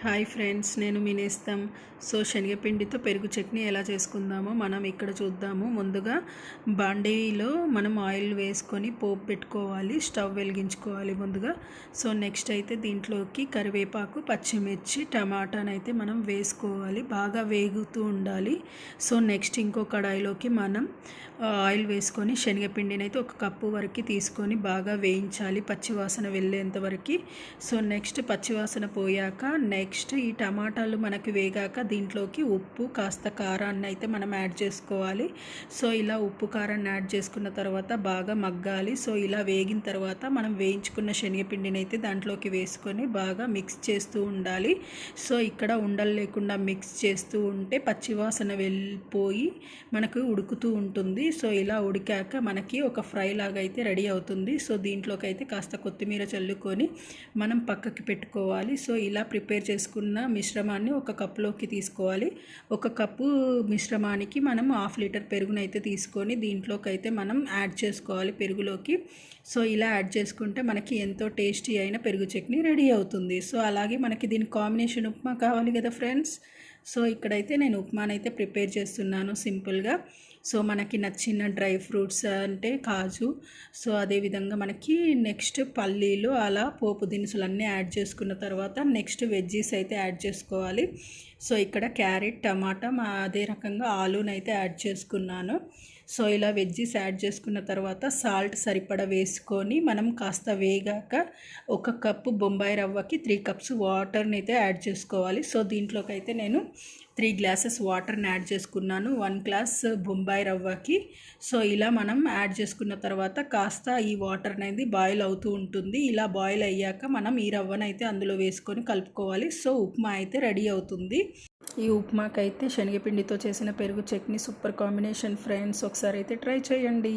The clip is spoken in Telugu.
హాయ్ ఫ్రెండ్స్, నేను మీ నేస్తం. శనగపిండితో పెరుగు చట్నీ ఎలా చేసుకుందామో మనం ఇక్కడ చూద్దాము. ముందుగా బాండీలో మనం ఆయిల్ వేసుకొని పోపు పెట్టుకోవాలి, స్టవ్ వెలిగించుకోవాలి ముందుగా. నెక్స్ట్ అయితే దీంట్లోకి కరివేపాకు, పచ్చిమిర్చి, టమాటాని అయితే మనం వేసుకోవాలి, బాగా వేగుతూ ఉండాలి. నెక్స్ట్ ఇంకో కడాయిలోకి మనం ఆయిల్ వేసుకొని శనగపిండిని అయితే 1 కప్పు వరకు తీసుకొని బాగా వేయించాలి, పచ్చివాసన వెళ్ళేంత వరకు. నెక్స్ట్ పచ్చివాసన పోయాక నెక్స్ట్ ఈ టమాటాలు మనకి వేగాక దీంట్లోకి ఉప్పు, కాస్త కారాన్ని అయితే మనం యాడ్ చేసుకోవాలి. ఇలా ఉప్పు కారాన్ని యాడ్ చేసుకున్న తర్వాత బాగా మగ్గాలి. ఇలా వేగిన తర్వాత మనం వేయించుకున్న శనగపిండిని అయితే దాంట్లోకి వేసుకొని బాగా మిక్స్ చేస్తూ ఉండాలి. ఇక్కడ ఉండలు లేకుండా మిక్స్ చేస్తూ ఉంటే పచ్చివాసన వెళ్ళిపోయి మనకు ఉడుకుతూ ఉంటుంది. ఇలా ఉడికాక మనకి ఒక ఫ్రై లాగా అయితే రెడీ అవుతుంది. దీంట్లోకి అయితే కాస్త కొత్తిమీర చల్లుకొని మనం పక్కకి పెట్టుకోవాలి. ఇలా ప్రిపేర్ చేసుకున్న మిశ్రమాన్ని ఒక కప్పులోకి తీసుకోవాలి. 1 కప్పు మిశ్రమానికి మనం 1/2 లీటర్ పెరుగునైతే తీసుకొని దీంట్లోకి అయితే మనం యాడ్ చేసుకోవాలి పెరుగులోకి. ఇలా యాడ్ చేసుకుంటే మనకి ఎంతో టేస్టీ అయిన పెరుగు చట్నీ రెడీ అవుతుంది. అలాగే మనకి దీని కాంబినేషన్ ఉప్మా కావాలి కదా ఫ్రెండ్స్. ఇక్కడైతే నేను ఉప్మానైతే ప్రిపేర్ చేస్తున్నాను సింపుల్గా. మనకి నచ్చిన డ్రై ఫ్రూట్స్ అంటే కాజు, అదేవిధంగా మనకి నెక్స్ట్ పల్లీలు, అలా పోపు దినుసులన్నీ యాడ్ చేసుకున్న తర్వాత నెక్స్ట్ వెజ్జీస్ అయితే యాడ్ చేసుకోవాలి. ఇక్కడ క్యారెట్, టమాటా, అదే రకంగా ఆలూనైతే యాడ్ చేసుకున్నాను. ఇలా వెజ్జీస్ యాడ్ చేసుకున్న తర్వాత సాల్ట్ సరిపడా వేసుకొని మనం కాస్త వేగాక 1 కప్పు బొంబాయి రవ్వకి 3 కప్స్ వాటర్ని అయితే యాడ్ చేసుకోవాలి. దీంట్లోకి అయితే నేను 3 గ్లాసెస్ వాటర్ని యాడ్ చేసుకున్నాను 1 గ్లాస్ బొంబాయి రవ్వకి. ఇలా మనం యాడ్ చేసుకున్న తర్వాత కాస్త ఈ వాటర్ అనేది బాయిల్ అవుతూ ఉంటుంది. ఇలా బాయిల్ అయ్యాక మనం ఈ రవ్వనైతే అందులో వేసుకొని కలుపుకోవాలి. ఉప్మా అయితే రెడీ అవుతుంది. ఈ ఉప్మాకైతే శనగపిండితో చేసిన పెరుగు చట్నీ సూపర్ కాంబినేషన్ ఫ్రెండ్స్. ఒకసారి అయితే ట్రై చేయండి.